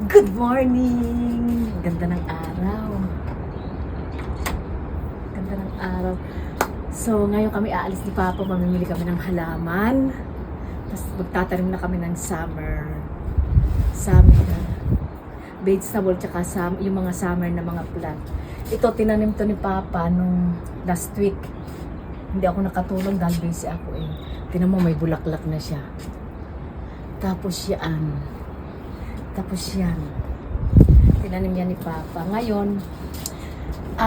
Good morning! Ganda ng araw. Ganda ng araw. So, ngayon kami aalis ni Papa. Mamimili kami ng halaman. Tapos magtatanim na kami ng summer vegetable, tsaka yung mga summer na mga plant. Ito, tinanim to ni Papa nung last week. Hindi ako nakatulong dahil busy ako eh. Tinan mo, may bulaklak na siya. Tapos yan. Tinanim yan ni Papa. Ngayon,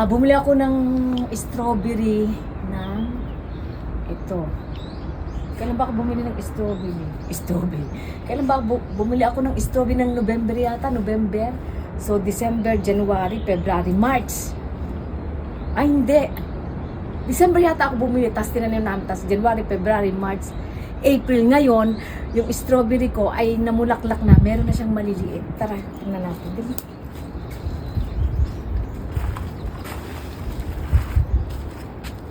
bumili ako ng strawberry na ito. Kailan ba ako bumili ng strawberry? Kailan ba bumili ako ng strawberry ng November yata? November. So, December, January, February, March. Ay, hindi. December yata ako bumili. Tapos tinanim namin. Tapos January, February, March, April. Ngayon, yung strawberry ko ay namulaklak na. Meron na siyang maliliit. Tara, tingnan natin. Diba?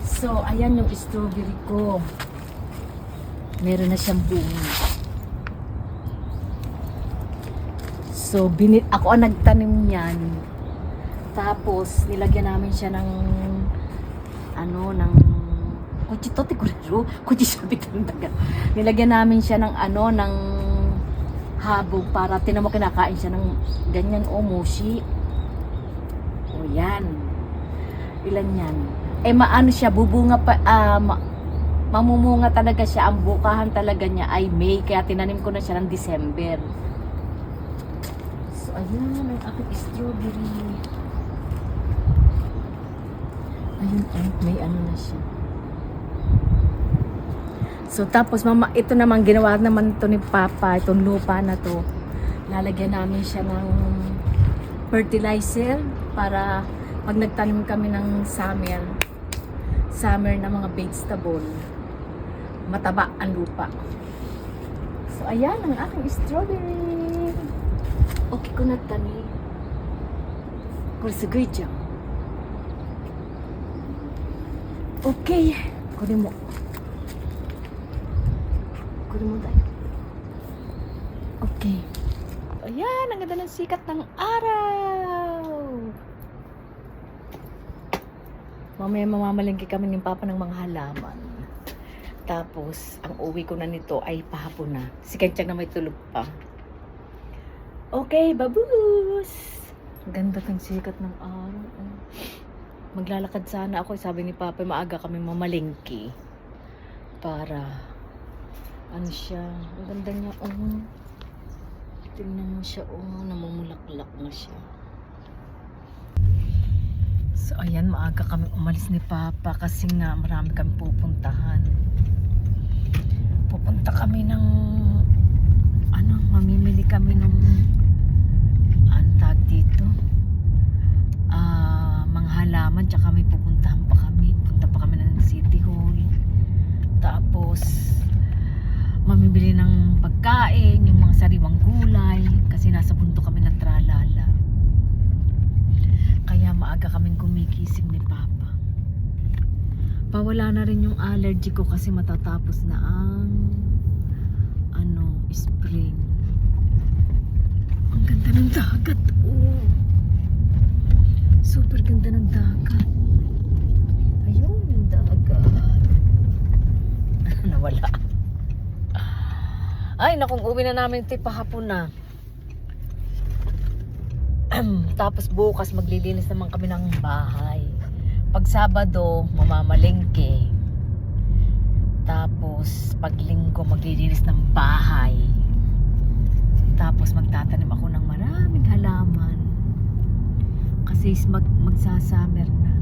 So, ayan yung strawberry ko. Meron na siyang bunga. So, ako ang nagtanim niyan. Tapos, nilagyan namin siya ng nilagyan namin siya ng ng habog para tinamo kinakain siya ng ganyan mushi. O yan. Ilan yan? Maano siya, bubunga pa, mamumunga talaga siya. Ang bukahan talaga niya ay May, kaya tinanim ko na siya ng December. So, ayan ang aking strawberry. Ayun, may na siya. So, tapos ito naman, ginawa naman ito ni Papa, itong lupa na to. Lalagyan namin siya ng fertilizer para pag nagtanim kami ng summer na mga vegetable, mataba ang lupa. So, ayan ang aking strawberry. Okay ko na tanim. Kursugoy dyan. Okay. Kunin mo tayo. Okay. Ayan, ang ganda ng sikat ng araw. Mamaya mamamalingki kami ng Papa ng mga halaman. Tapos, ang uwi ko na nito ay pahapon na. Si Kenchang na may tulog pa. Okay, babus! Ganda ng sikat ng araw. Maglalakad sana ako. Sabi ni Papa, maaga kami mamalingki. Para, siya. Ang ganda niya. Tingnan mo siya. Namumulaklak na siya. So, ayan, maaga kami umalis ni Papa kasi nga marami kami pupuntahan. Pupunta kami ng mamimili kami ng antag dito. Mga halaman, tsaka may pupuntahan pa kami. Punta pa kami ng City Hall. Tapos, mamimili ng pagkain, yung mga sariwang gulay kasi nasa bundok kami nagtralala. Kaya maaga kaming gumigising ni Papa. Pawala na rin yung allergy ko kasi matatapos na ang spring. Ang ganda ng dagat. Super ganda ng dagat. Ayun yung dagat. Nawala. Ay, nakong uwi na namin ito pahapon na. Tapos bukas maglilinis naman kami ng bahay. Pag Sabado, mamamalengke. Tapos pag Linggo, maglilinis ng bahay. Tapos magtatanim ako ng maraming halaman. Kasi magsasummer na.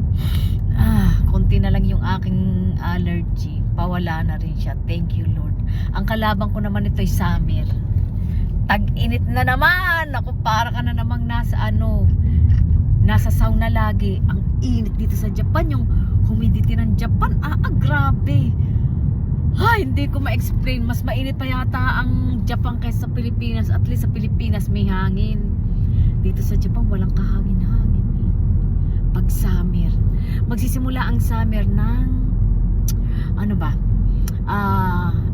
Konti na lang yung aking allergy. Pawala na rin siya. Thank you, Lord. Ang kalaban ko naman ito ay summer. Tag-init na naman. Ako, para ka na namang nasa sauna lagi. Ang init dito sa Japan. Yung humidity ng Japan. Grabe. Hindi ko ma-explain. Mas mainit pa yata ang Japan kaysa sa Pilipinas. At least sa Pilipinas may hangin. Dito sa Japan walang kahangin-hangin. Pag summer. Magsisimula ang summer ng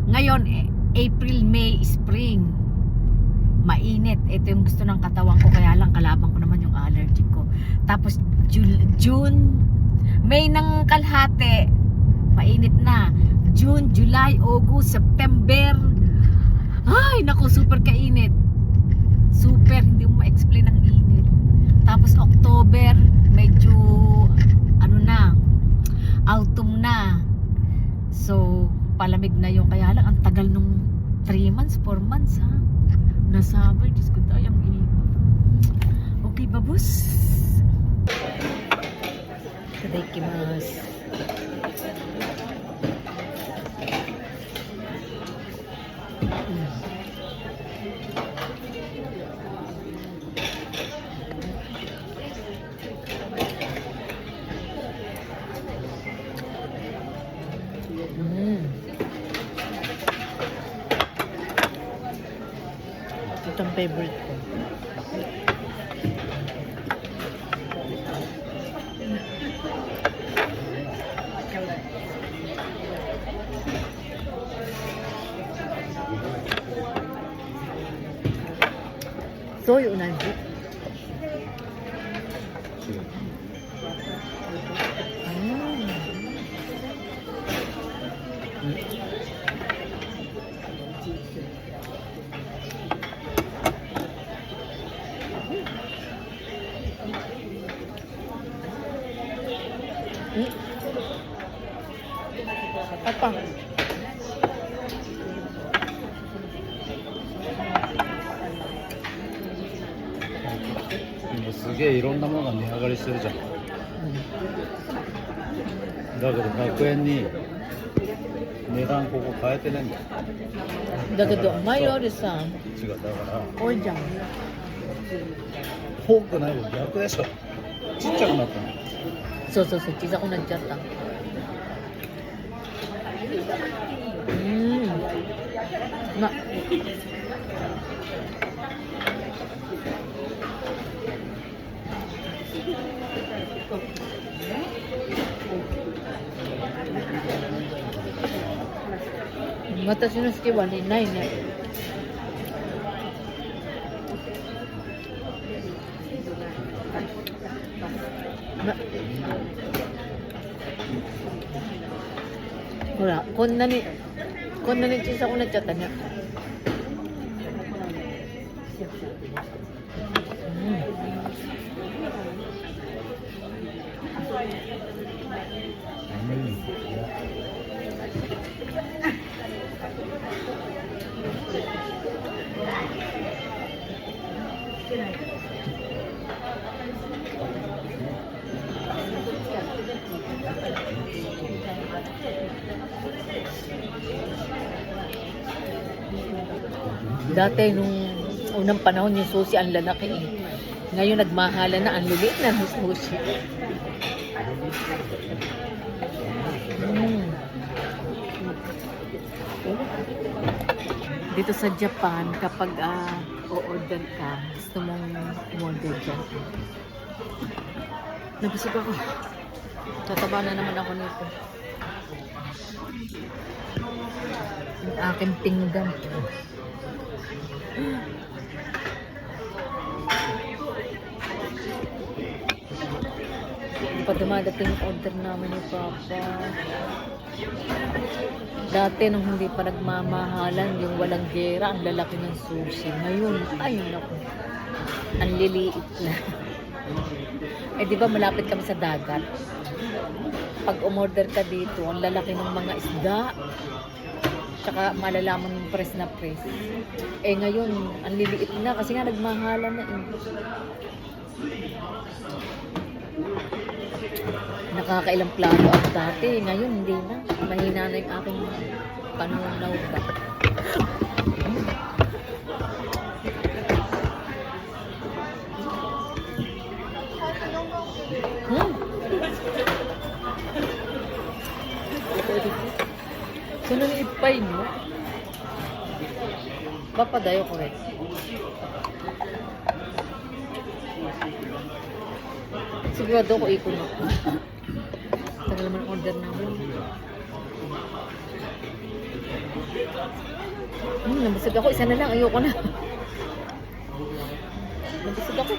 ngayon, April, May, Spring. mainit. Ito yung gusto ng katawan ko, kaya lang kalaban ko naman yung allergic ko. Tapos June, May ng kalahati, mainit na. June, July, August, September, ay naku, super kainit. Super, hindi mo ma-explain ang init. Tapos October, medyo ano na, autumn na. So palamig na yung, kaya lang ang tagal nung 3 months, 4 months ha. Nasabay, Diyos ko tayo ang init. Okay, babus. Itadakimasu. Ito ang favorite ko. Soy unaji. Apa? 今すげえいろんなものが値上がりしてるじゃん。だけど100円に値段ここ変えてねえんだよ。だけど前よりさ、違う、だから多いじゃん。多くないよ、逆でしょ。ちっちゃくなったの。そうそうそう、小さくなっちゃった。ま私の好きはね、ないね。ほら、こんなに小さくなっちゃったね。Dati nung unang panahon yung sushi ang lalaki eh. Ngayon nagmahala na, ang lilit na ng sushi. Dito sa Japan, kapag o-order ka, gusto mong umorder dyan. Nabusog ako. Tataba na naman ako nito. Ang aking pinggan. Pa dumadating yung order namin ni Papa. Dati nung hindi pa nagmamahalan, yung walang gera, ang lalaki ng sushi. Ngayon, ay naku, ang liliit na. Eh di ba malapit kami sa dagat? Pag umorder ka dito, ang lalaki ng mga isda. Tsaka malalaman yung press na press. Eh ngayon, ang liliit na kasi nga nagmahalan na eh. Nakakailang plato ako dati. Ngayon, hindi na. Mahina na yung aking panunaw ba. So, nang ipay mo? Papadayo ko rin. Sigurado ko ikon ako. Tagal naman order namin. Nabusog ako. Isa na lang. Ayoko na. Nabusog ako.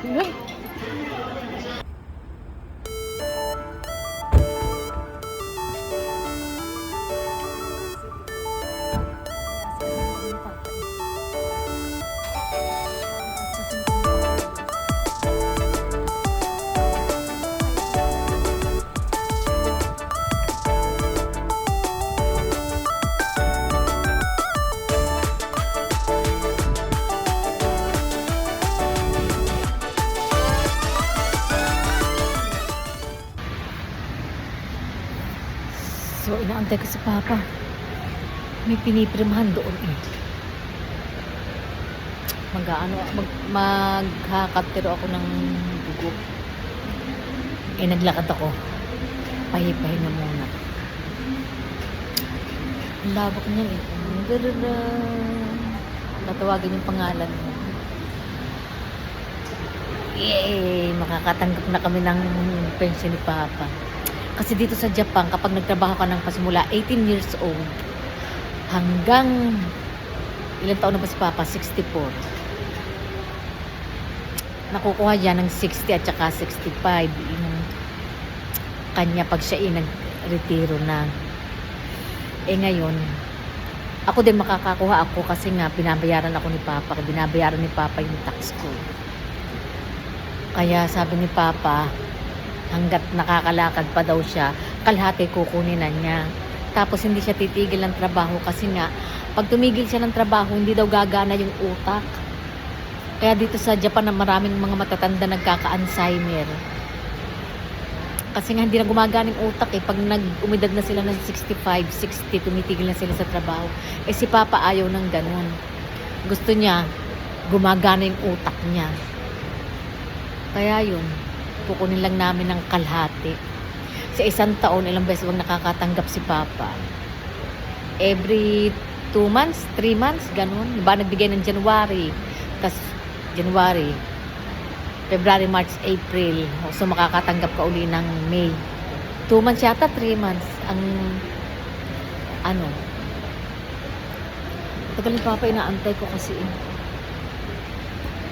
Hanggang. So, inaantay ko si Papa. May pinipirmahan doon eh. Maghakatiro ako ng dugo. Eh, naglakad ako. Pahipahinga muna. Ang labak niyan eh. Natawagin yung pangalan mo. Yay! Makakatanggap na kami ng pension ni Papa. Kasi dito sa Japan, kapag nagtrabaho ka ng pasimula, 18 years old, hanggang, ilang taon na ba si Papa? 64. Nakukuha dyan ng 60 at saka 65. Yung kanya pag siya nag-retiro na. Eh ngayon, ako din makakakuha ako kasi nga binabayaran ako ni Papa. Binabayaran ni Papa yung tax ko. Kaya sabi ni Papa, hanggat nakakalakad pa daw siya, kalahati kukunin na niya. Tapos hindi siya titigil ng trabaho kasi nga, pag tumigil siya ng trabaho, hindi daw gagana yung utak. Kaya dito sa Japan na maraming mga matatanda nagkaka-Alzheimer. Kasi nga hindi na gumagana yung utak eh. Pag nag-umidad na sila ng 65, 60, tumitigil na sila sa trabaho. Eh si Papa ayaw ng ganun. Gusto niya, gumagana yung utak niya. Kaya yun, kukunin lang namin ng kalahati. Sa isang taon, ilang beses bang nakakatanggap si Papa? Every 2 months, 3 months, ganun. Diba nagbigay ng January, tas January, February, March, April. So makakatanggap ka uli ng May. 2 months yata, 3 months. Ang ano. Tagal ni Papa, inaantay ko kasi.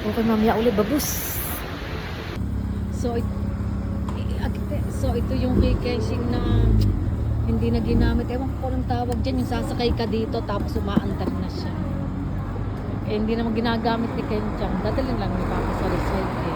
Okay, mamaya uli, babus. So ito yung vacation na hindi na ginamit. Ewan ko kung tawag dyan. Yung sasakay ka dito tapos umaandar na siya. Eh, hindi naman ginagamit ni Kenchang. Dadalhin lang ni Papa sa resort eh.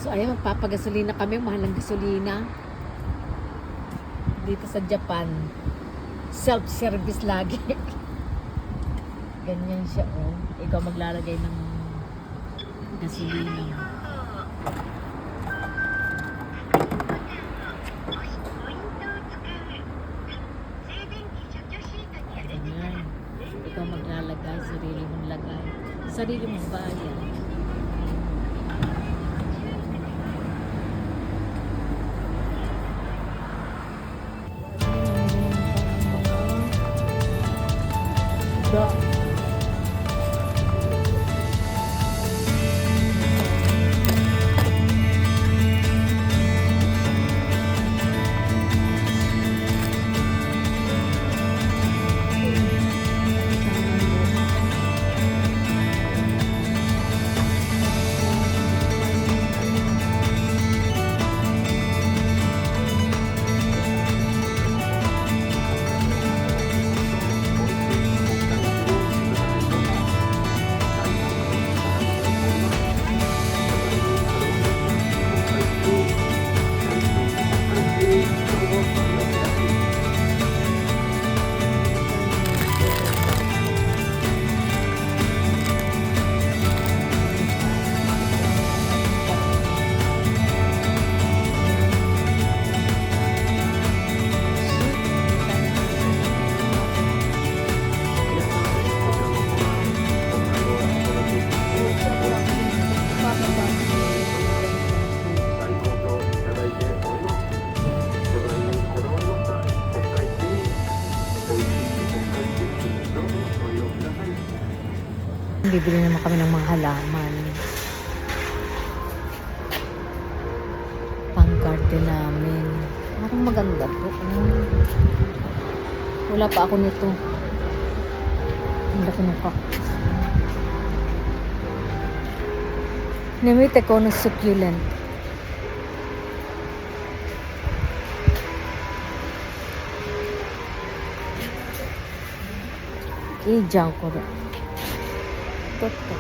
So ayun, magpapagasolina kami, mahal ng gasolina. Dito sa Japan, self-service lagi. Ganyan siya, oh. Ikaw maglalagay ng gasolina. Ganyan. Ikaw maglalagay, sarili mong lagay. Sarili mong bayan. bibili naman kami ng mga halaman. Pang garden namin. Parang maganda to. Wala pa ako nito. Ang laki ng cactus. Namit ako ng succulent. I-junk ko rin. Toto.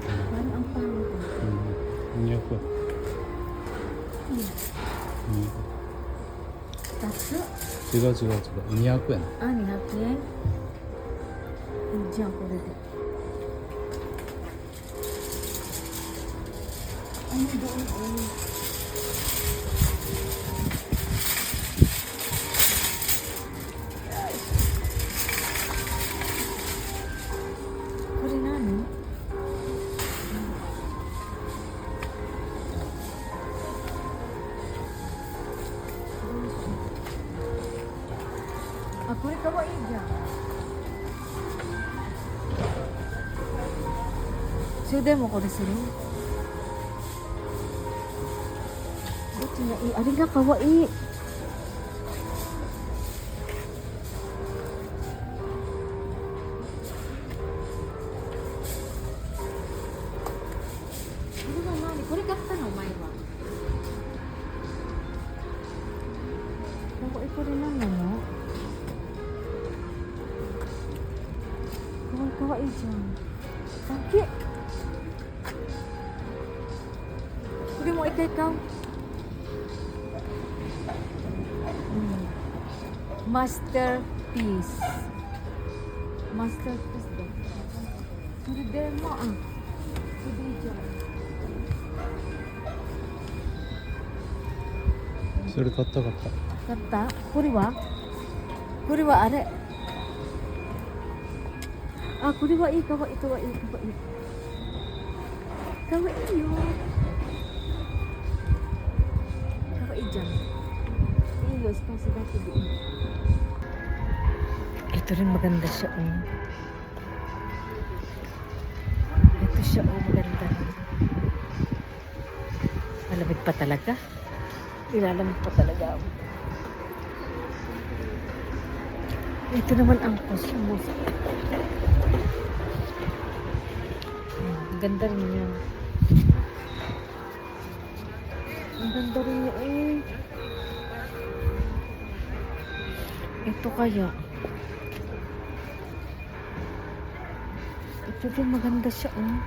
Parang ang pangit. 200円。Tatlo. 違う違う違う。200円。 Ah, 200 yen. I-junk ko rin. Ano doon? Kurinano? Ako rin kawaii dyan. Sude mo ko rin sila. Ito na ari nga kawaii. Ano ba nani? Kore katta no, omae wa. Kawaii ko rin naman, no? Kawaii dyan. Sakit. Hindi mo ikaw. Masterpiece. Masterpiece daw. Hindi mo ah. Hindi dyan. それ買った買った。 Kata? Kuri wa? Kuri wa are? Ah, kuri wa i. Kawaii, kawaii, kawaii. Kawaii yun. Kawaii dyan. Iyos, kasi dati doon. Ito rin maganda siya, oh. Ito siya, oh, maganda. Malamig pa talaga. Ilalamig pa talaga. Ito naman ang cosmos. Ang ganda rin niya. Ang ganda rin niya, eh. Ito kaya. Ito din maganda siya, oh.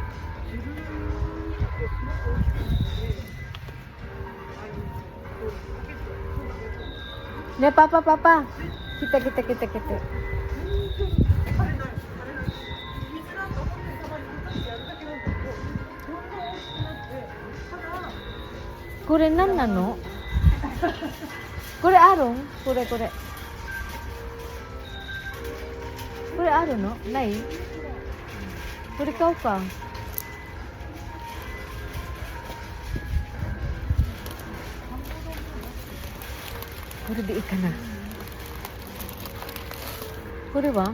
Ne, papa. Kita. Kore nan nano? Kore aru? Kore. Kore aru no? Nai? Kore kau ka? Kore di ikan na. Kore wa?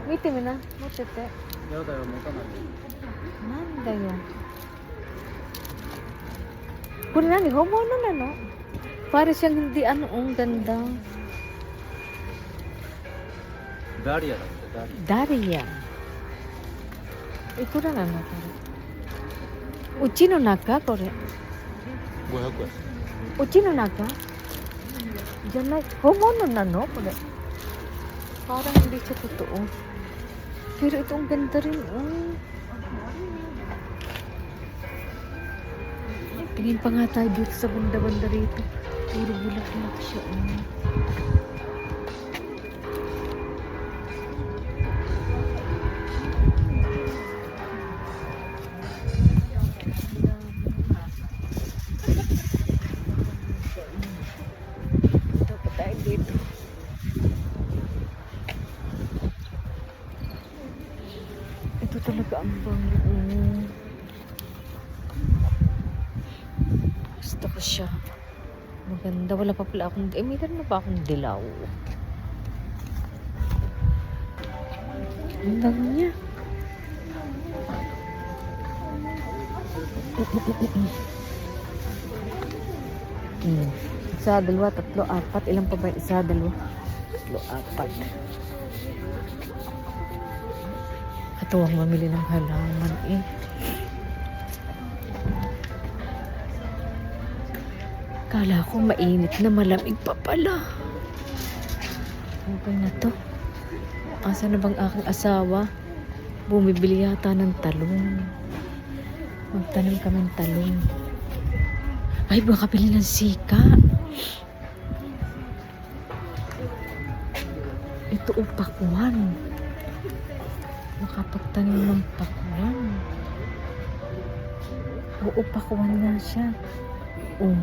Mite mi na. Motete. やだよ、持たない。 なんだよ。これ何本物なの? Para siyang hindi ang ganda. ダリアだって、ダリ Daria. Ikura na no? Uchi no naka? Kore. ア。500円。 Uchi no naka? Janai. Homono na no? Kore. Parang hindi siya totoo. Pero ito ang ganda rin. Tingin pa nga tayo dito sa banda-banda rito. Puro bulak-bulak siya. Ito pa tayo dito. Ito talaga ang bango. Gusto ko siya. Maganda. Wala pa pala akong... Eh, meron na ba akong dilaw? Ang dami niya. Isa, dalawa, tatlo, apat. Ilan pa ba? Isa, dalawa, tatlo, apat. Katuwang mamili ng halaman eh. Kala ko mainit na, malamig pa pala. Okay na to. Asa na bang aking asawa? Bumibili yata ng talong. Magtanim kami ng talong. Ay, baka bili ng sika. Ito o pakuan. Makapagtanim ng pakuan. Oo, pakuan nga siya. Oo.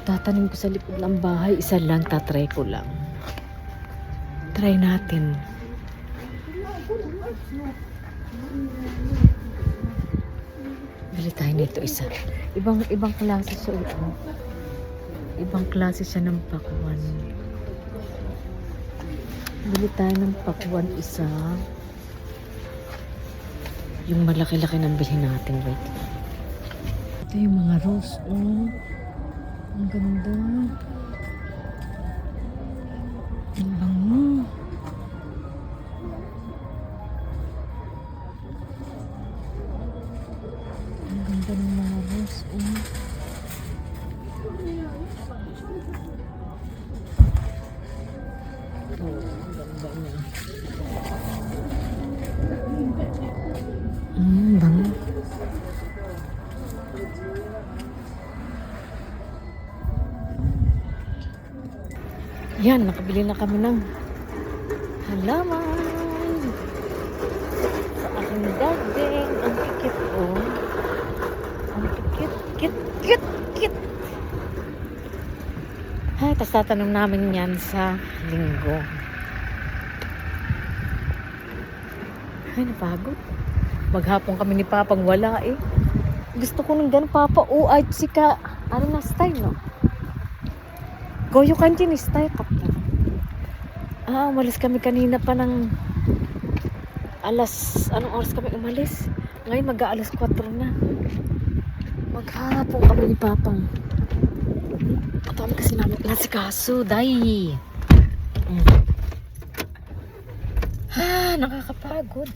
Tatanim ko sa likod ng bahay. Isa lang, tatry ko lang. Try natin. Bili tayo nito isa. Ibang klase siya ito. Ibang klase siya ng pakuan. Bili tayo ng pakuan isa. Yung malaki-laki ng bilhin natin. Wait. Ito yung mga rose. Oh. Ang ganda. Ang bango. Ang ganda ng mga rose. Oh. Ang ganda niya. Bango. Yan, nakabili na kami ng halaman. Sa aking garden. Ang kikit ko. Ang kikit. Ay, tapos tatanong namin yan sa linggo. Ay, napagod. Maghapon kami ni Papang wala eh. Gusto ko ng ganun, Papa. Ay, sika. Ano na style, no? Goyo kanji ni style ka po. Umalis kami kanina pa ng anong oras kami umalis? Ngayon mag-aalas 4 na. Maghapon kami ni Papang. Patawag kasi namin ilan si Kaso, day. Nakakapagod.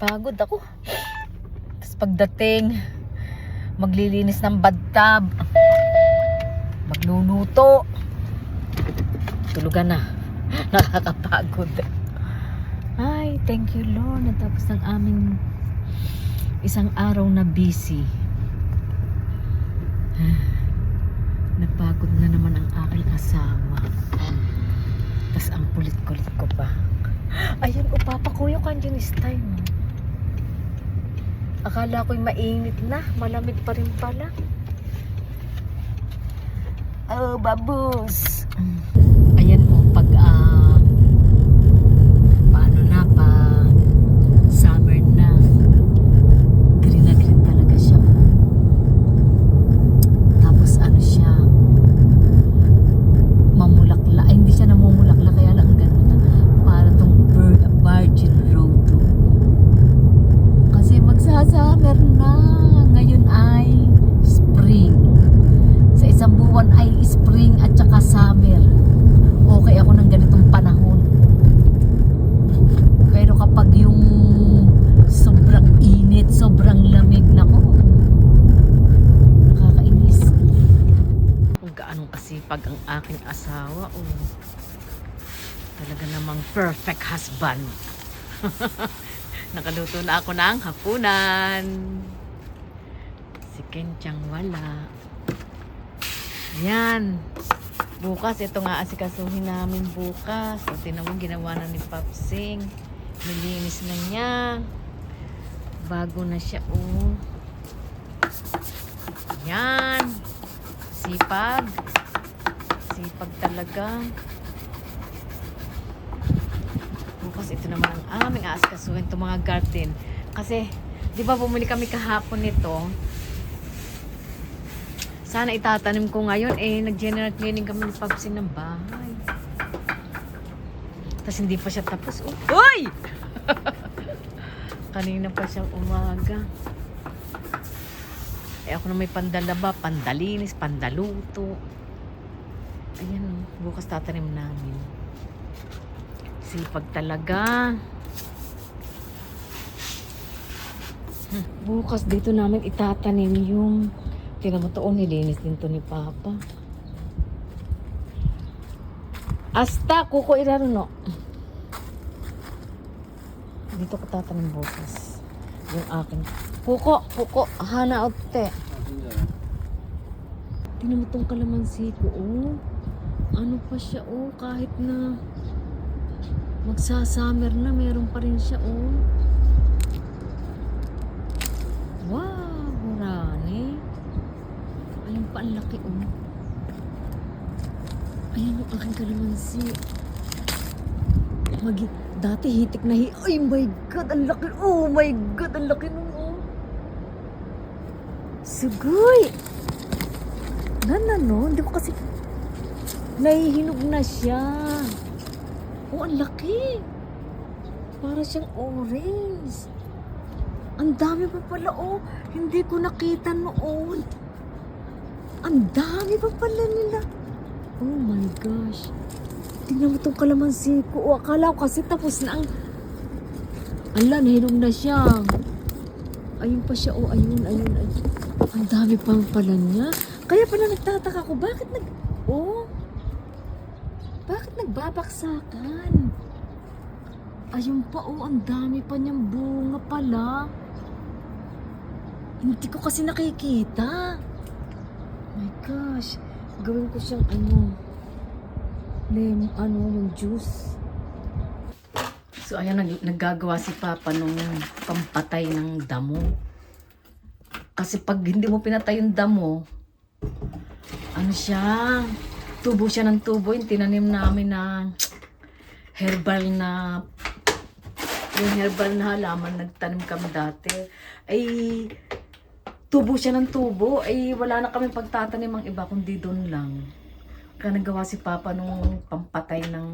Pagod ako. Tapos pagdating, maglilinis ng bathtub. Magluluto. Tulugan na. Nakakapagod. Ay, thank you Lord. Natapos ng aming isang araw na busy. Napagod na naman ang aking asawa. Tapos ang kulit-kulit ko pa. Ayun, papakuyo ka dyan this time. Akala ko'y mainit na. Malamig pa rin pala. Oh, babus. Ayan po, pag paano na pa summer na, green na green talaga siya. Tapos ano siya, mamulakla. Ay, hindi siya namumulakla, kaya lang ganun na. Para tong virgin road. Kasi magsasummer na. Ngayon ay spring. Sa isang buwan ay spring at saka summer. Okay ako ng ganitong panahon. Pero kapag yung sobrang init, sobrang lamig, nako, nakakainis. Kung gaano kasipag ang aking asawa, talaga namang perfect husband. Nakaluto na ako ng hapunan. Si Kenchang wala. Yan. Bukas, ito nga asikasuhin namin bukas. So, tinawag ginawa na ni Papsing. Nilinis na niya. Bago na siya, Yan. Sipag. Sipag talaga. Bukas, ito naman ang aming aasikasuhin. Itong mga garden. Kasi, di ba bumili kami kahapon nito? Sana itatanim ko ngayon. Nag-general cleaning kami ni Papsin ng bahay. Tapos hindi pa siya tapos. Uy! Kanina pa siyang umaga. Ako na may pandalaba, pandalinis, pandaluto. Ayan, bukas tatanim namin. Sipag talaga. Bukas dito namin itatanim yung tinamutoon, nilinis din to ni Papa. Asta, kuko iraruno. Dito ko tatanim bukas. Yung akin. Kuko, hana otte. Tinamutong kalamansi ko, oh. Ano pa siya, oh. Kahit na magsa-summer na, meron pa rin siya, oh. Wow, hurani. Ayun pa, ang laki, oh. Ayan yung aking kalamansi. Dati hitik na Ay my God, ang laki. Oh my God, ang laki nung, oh. Sugoy! No? Hindi ko kasi nahihinog na siya. Oh, ang laki. Para siyang orange. Ang dami pa pala, oh. Hindi ko nakita noon. Ang dami pa pala nila. Oh my gosh. Tingnan mo itong kalamansi ko. Oh, akala ko kasi tapos na ang... Ala, nahinog na siya. Ayun pa siya. Oh, ayun. Ang dami pang pala niya. Kaya pala nagtataka ko, bakit bakit nagbabaksakan? Ayun pa, oh, ang dami pa niyang bunga pala. Hindi ko kasi nakikita. My gosh. Gawin ko siyang yung juice. So, ayan, naggagawa si Papa nung pampatay ng damo. Kasi pag hindi mo pinatay yung damo, tubo siya ng tubo. Yung tinanim namin na herbal na halaman, nagtanim kami dati. Tubo siya ng tubo. Wala na kami pagtatanim ang iba, kundi doon lang. Kaya nagawa si Papa nung pampatay ng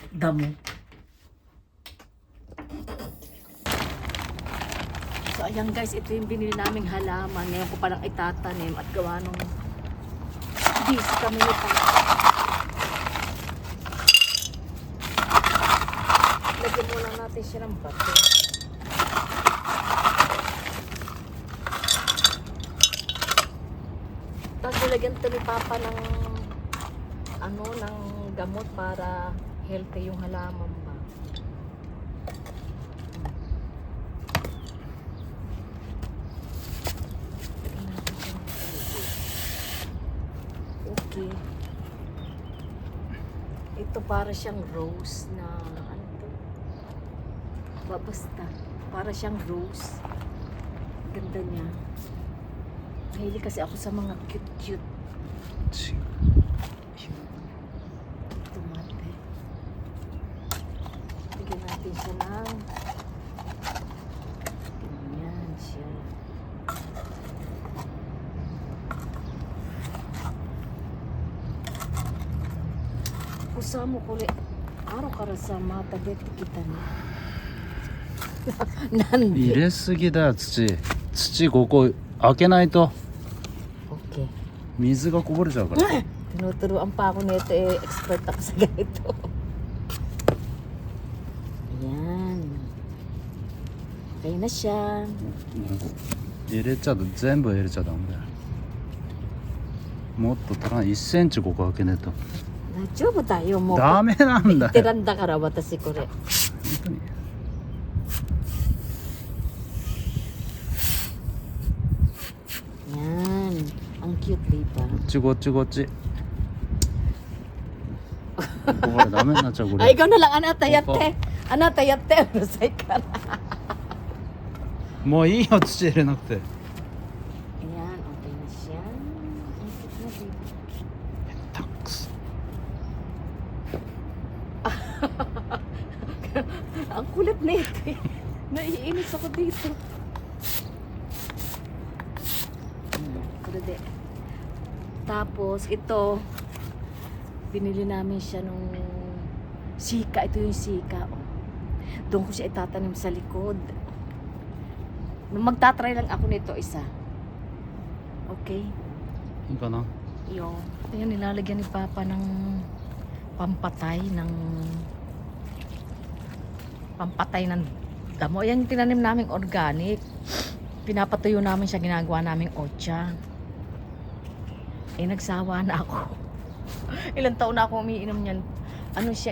damo. So ayan guys, ito yung binili naming halaman. Ngayon ko palang itatanim at gawa nung busy kami nito. Lagyan mo lang natin siya ng bato. Tapos nilagyan ito ni Papa ng ng gamot para healthy yung halaman ba. Okay. Ito para siyang rose na basta. Para siyang rose. Ganda niya. Mahilig kasi ako sa mga cute. Tumate. Bigyan natin siya ng ganyan siya. Kusamo ko rin. Araw ka rin sa mata. Beti kita na. なんで入れすぎだよ、土ここ開けないと Okay. 水がこぼれちゃうから。 Tinuturuan pa ako nito, expert ako sa ganito. Ayan. Okay na siya. 入れちゃうと全部入れちゃダメだよ。もっと足らない1センチここ開けないと。 大丈夫だよ、もう。ダメなんだよ。 Tiran da kara, watasi ko rin. 本当に。 Yan. Ang cute, diba? こっちこっち。これダメになっちゃうこ Ay, れ。 ikaw na lang, anatayate. Anatayate, urusay ka na. もういいよ土入れなくて。 Ayan, okay na siya. Ang cute na, diba? タックス。 Ang kulit na ito eh. Naiinis ako dito. Pero de, Tapos ito, binili namin siya nung sika. Ito yung sika. Oh. Doon ko siya itatanim sa likod. Magtatry lang ako nito isa. Okay? Yung ka na? Yung, ayan, nilalagyan ni Papa ng pampatay ng damo. Ayan yung tinanim naming organic. Pinapatuyo namin siya, ginagawa naming otsa. Nagsawa na ako. Ilang taon na ako umiinom niyan. Ano siya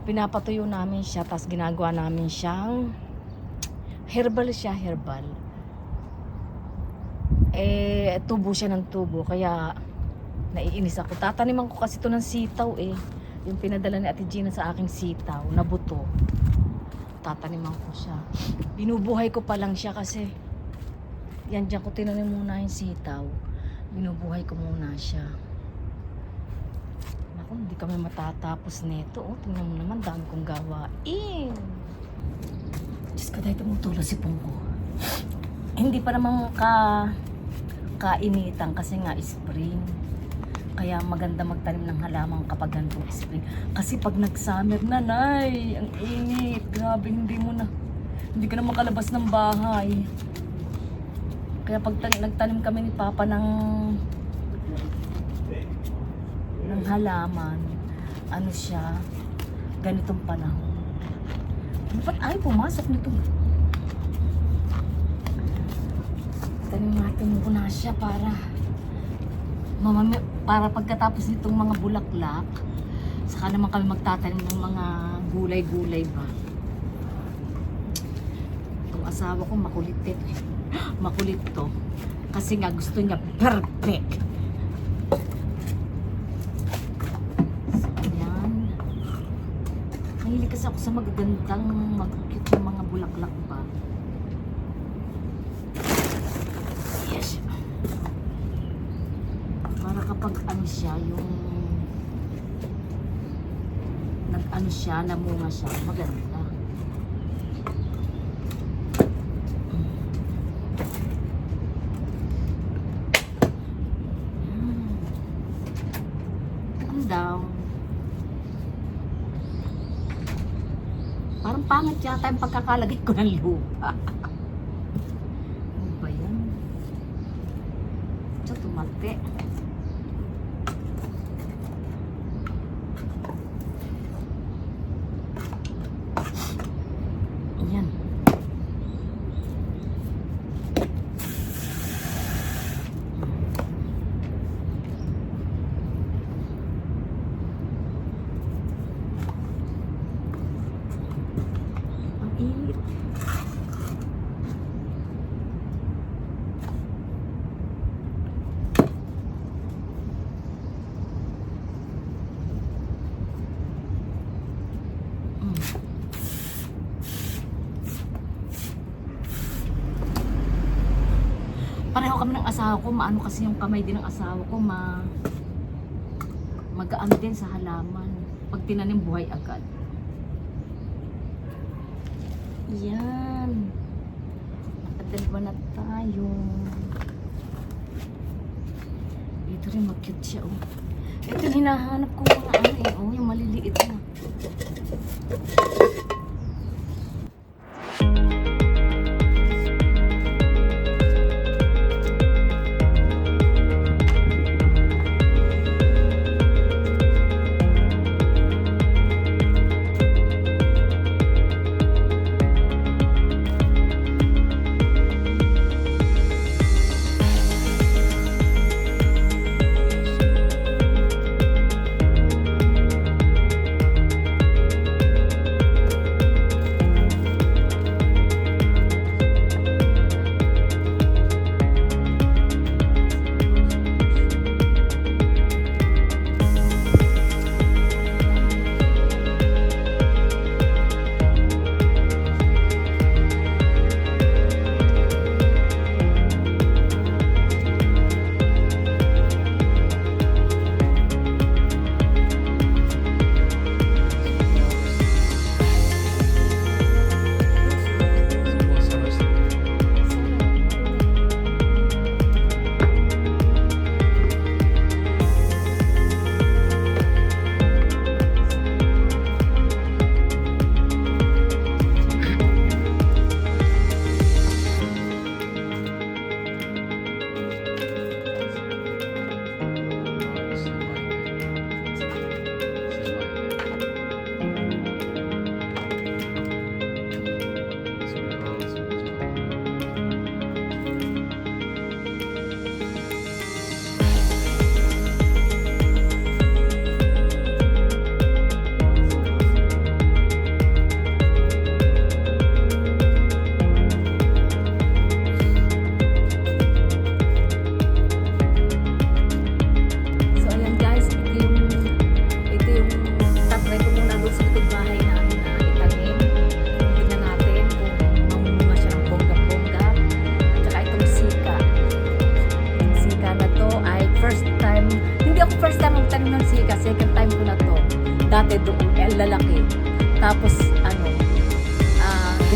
pinapatuyo namin siya, tapos ginagawa namin siyang herbal siya, herbal. Tubo siya ng tubo, kaya naiinis ako. Tataniman ko kasi ito ng sitaw yung pinadala ni Ate Gina sa aking sitaw na buto. Tataniman ko siya. Binubuhay ko pa lang siya kasi yan, dyan ko tinanim muna yung sitaw. Binubuhay ko muna siya. Naku, hindi kami matatapos nito. Tingnan mo naman, dami kong gawain. Diyos ko, dahil tumutulog si Pungko. Hindi pa naman kainitan kasi nga spring. Kaya maganda magtanim ng halaman kapag ganitong spring. Kasi pag nag-summer na, nay, ang init. Grabe, hindi ka na makalabas ng bahay. Kaya pag nagtanim kami ni Papa ng halaman, ano siya, ganitong panahon. Ba't ay pumasok nito? Tanim natin muna siya para pagkatapos nitong mga bulaklak, saka naman kami magtatanim ng mga gulay-gulay ba. Itong asawa ko makulit makulit to. Kasi nga gusto niya perfect. So, yan. Mahilig kasi ako sa magagandang mag-cute yung mga bulaklak ba. Yes. Para kapag ano siya, yung nag-ano siya, namunga siya, maganda. Daw. Parang pangit yata yung pagkakalagay ko ng lupa. Ano ba yan? Ito, tumate. Ayan. Init. Pareho kami ng asawa ko, maano kasi yung kamay din ng asawa ko, magaan din sa halaman. Pag tinanim, buhay agad. Yan. Nakadalwa na tayo. Ito rin mag-cute siya, oh. Ito yung hinahanap ko mga yung maliliit na.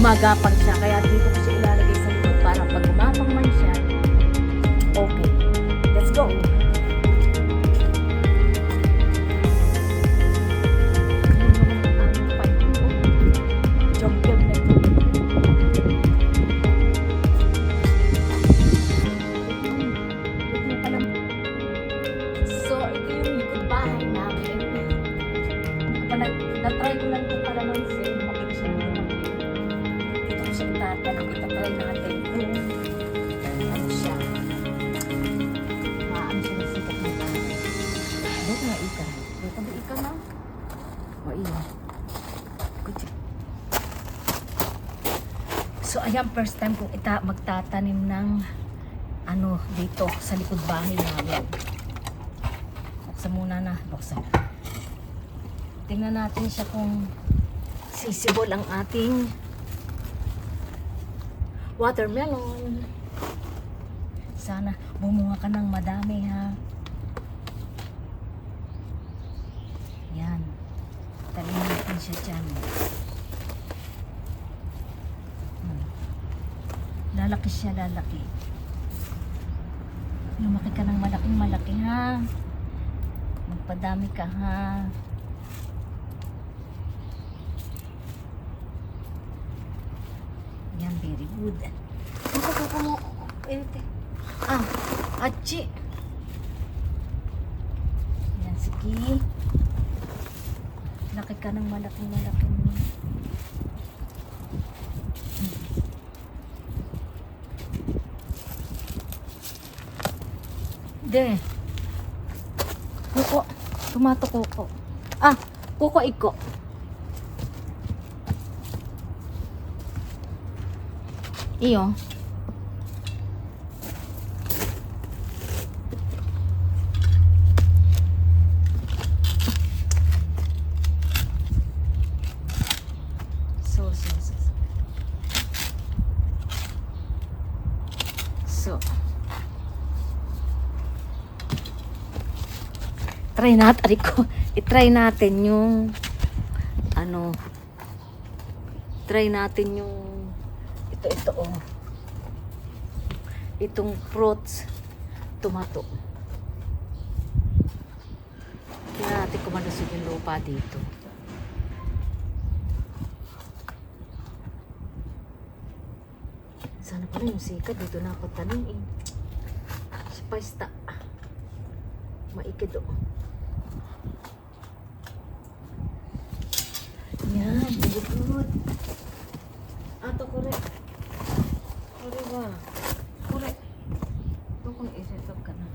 gumagapang siya. Kaya dito ko siya ilalagay sa likod para pag gumapang man siya, okay. Let's go! So, ito yung likod bahay namin. Na-try ko lang itong kalamansi. Okay siya naman. Dito ko siya itatanong. Itatry natin kung ano siya. Maano siya ng sikat ng bahay. Doon nga ikan. Doon ba ikan na? O iya. So, ayan, first time kong magtatanim ng ano dito sa likod bahay namin. Buksan muna na. Buksan. Tingnan natin siya kung sisibol ang ating watermelon. Sana bumunga ka ng madami ha. Yan. Talim natin siya dyan. Lalaki siya, lalaki. Lumaki ka ng malaking malaki ha. Magpadami ka ha. Yan, very good. Kuko mo. Achi. Yan, sige. Laki ka ng malaking malaking. De. Kuko. Tomato kuko. Kuko iko. Iyo. So. Try natin, i-try natin yung ano, try natin yung ito itong fruits tomato. Tingnan natin kung malusog yung lupa dito. Sana pala yung sikat dito na ako tanim eh. Spasta maikid o. Yan, very good. Ato kore. Kore ba? Kore. Ito kung isetop ka na.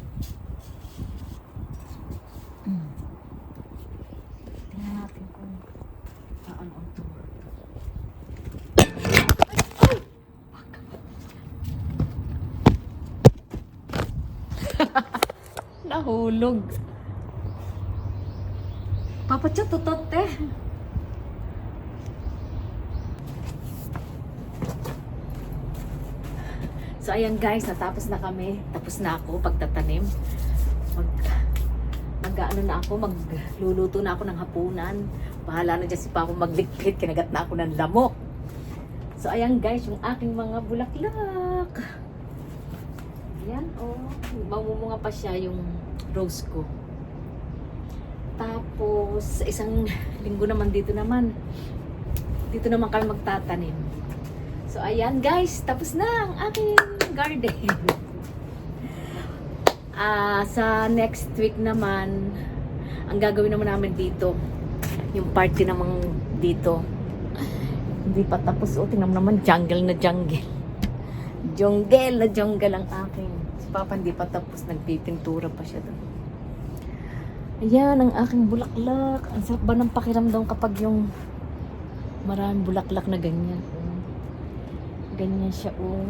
Tingnan natin kung ano ang tomato. Nahulog. Papatsa tutot eh. So ayan guys, natapos na kami. Tapos na ako pagtatanim. Mag-ano na ako, magluluto na ako ng hapunan. Bahala na dyan si Papa maglikpit. Kinagat na ako ng lamok. So ayan guys, yung aking mga bulaklak. Ayan, oh. Mamumunga pa siya yung rose ko. Tapos, isang linggo naman dito naman kami magtatanim. So, ayan guys, tapos na ang aking garden. Sa next week naman, ang gagawin naman namin dito, yung party naman dito. Hindi pa tapos. O, tingnan naman, jungle na jungle. Jungle na jungle ang aking. Si Papa hindi pa tapos, nagpipintura pa siya doon. Ayan ang aking bulaklak. Ang sarap ba ng pakiramdam kapag yung maraming bulaklak na ganyan. Ganyan siya, oh.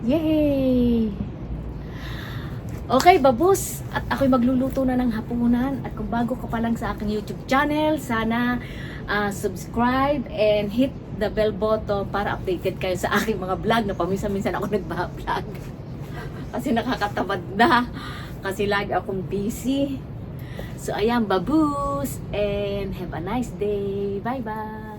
Yay! Okay, babus. At ako'y magluluto na ng hapunan. At kung bago ka pa lang sa aking YouTube channel, sana subscribe and hit the bell button para updated kayo sa aking mga vlog na paminsan-minsan ako nagba-vlog. Kasi nakakatamad na. Kasi lagi akong busy. So, ayan, babus. And have a nice day. Bye-bye.